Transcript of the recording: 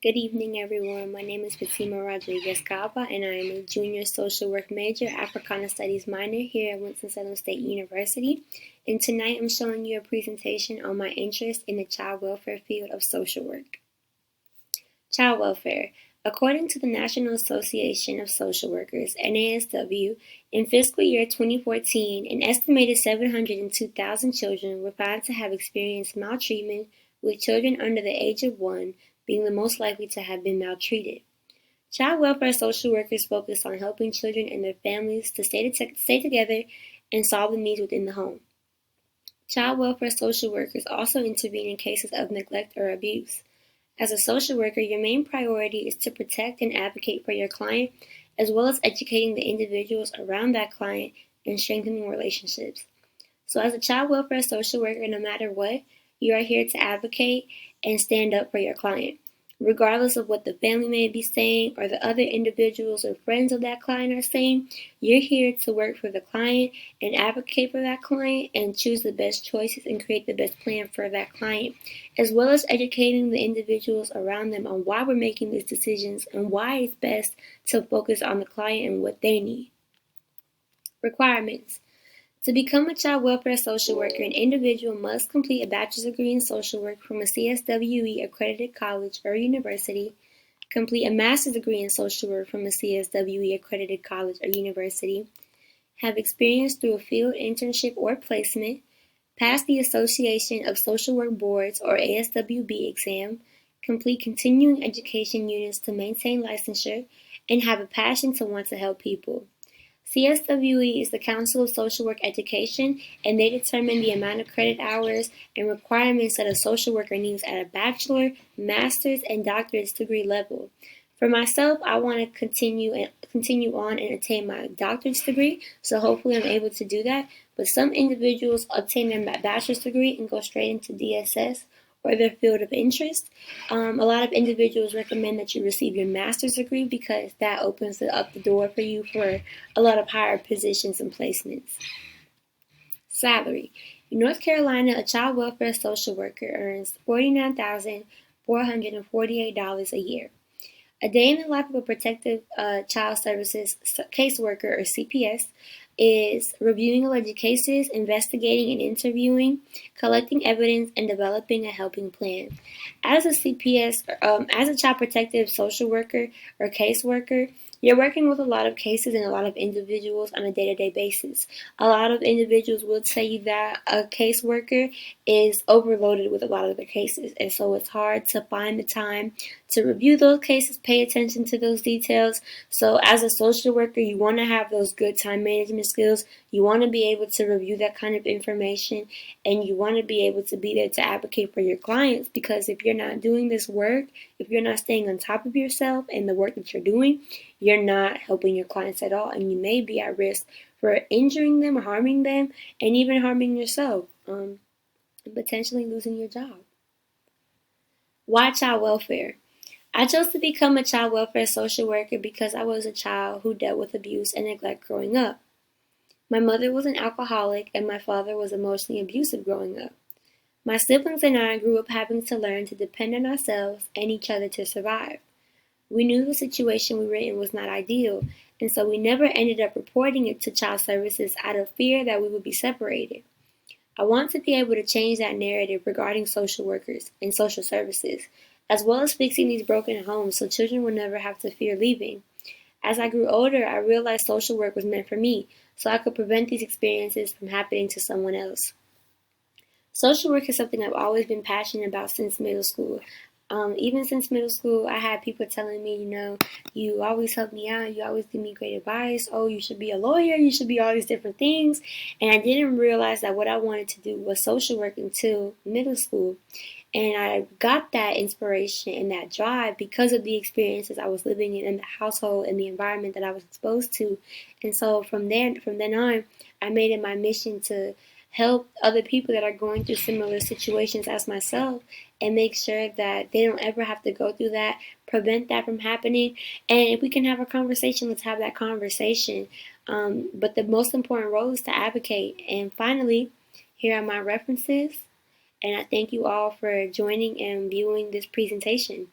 Good evening, everyone. My name is Fatima Rodriguez Caba, and I am a junior social work major, Africana Studies minor here at Winston-Salem State University. And tonight I'm showing you a presentation on my interest in the child welfare field of social work. Child welfare. According to the National Association of Social Workers, NASW, in fiscal year 2014, an estimated 702,000 children were found to have experienced maltreatment, with children under the age of 1 being the most likely to have been maltreated. Child welfare social workers focus on helping children and their families to stay together and solve the needs within the home. Child welfare social workers also intervene in cases of neglect or abuse. As a social worker, your main priority is to protect and advocate for your client, as well as educating the individuals around that client and strengthening relationships. So as a child welfare social worker, no matter what, you are here to advocate and stand up for your client. Regardless of what the family may be saying or the other individuals or friends of that client are saying, you're here to work for the client and advocate for that client and choose the best choices and create the best plan for that client, as well as educating the individuals around them on why we're making these decisions and why it's best to focus on the client and what they need. Requirements. To become a child welfare social worker, an individual must complete a bachelor's degree in social work from a CSWE accredited college or university, complete a master's degree in social work from a CSWE accredited college or university, have experience through a field internship or placement, pass the Association of Social Work Boards or ASWB exam, complete continuing education units to maintain licensure, and have a passion to want to help people. CSWE is the Council of Social Work Education, and they determine the amount of credit hours and requirements that a social worker needs at a bachelor, master's, and doctorate degree level. For myself, I want to continue on and attain my doctorate degree, so hopefully I'm able to do that. But some individuals obtain their bachelor's degree and go straight into DSS or their field of interest. A lot of individuals recommend that you receive your master's degree because that opens up the door for you for a lot of higher positions and placements. Salary. In North Carolina, a child welfare social worker earns $49,448 a year. A day in the life of a protective child services caseworker or CPS is reviewing alleged cases, investigating and interviewing, collecting evidence, and developing a helping plan. As a CPS, as a child protective social worker or caseworker, you're working with a lot of cases and a lot of individuals on a day-to-day basis. A lot of individuals will tell you that a caseworker is overloaded with a lot of their cases, and so it's hard to find the time to review those cases, pay attention to those details. So as a social worker, you want to have those good time management skills. You want to be able to review that kind of information, and you want to be able to be there to advocate for your clients, because if you're not doing this work, if you're not staying on top of yourself and the work that you're doing, you're not helping your clients at all, and you may be at risk for injuring them, harming them, and even harming yourself, and potentially losing your job. Why child welfare? I chose to become a child welfare social worker because I was a child who dealt with abuse and neglect growing up. My mother was an alcoholic and my father was emotionally abusive growing up. My siblings and I grew up having to learn to depend on ourselves and each other to survive. We knew the situation we were in was not ideal, and so we never ended up reporting it to child services out of fear that we would be separated. I want to be able to change that narrative regarding social workers and social services, as well as fixing these broken homes so children will never have to fear leaving. As I grew older, I realized social work was meant for me, so I could prevent these experiences from happening to someone else. Social work is something I've always been passionate about since middle school. Even since middle school, I had people telling me, you always help me out, you always give me great advice, oh, you should be a lawyer, you should be all these different things. And I didn't realize that what I wanted to do was social work until middle school. And I got that inspiration and that drive because of the experiences I was living in the household and the environment that I was exposed to. And so from then on, I made it my mission to help other people that are going through similar situations as myself and make sure that they don't ever have to go through that, prevent that from happening. And if we can have a conversation, let's have that conversation. But the most important role is to advocate. And finally, here are my references. And I thank you all for joining and viewing this presentation.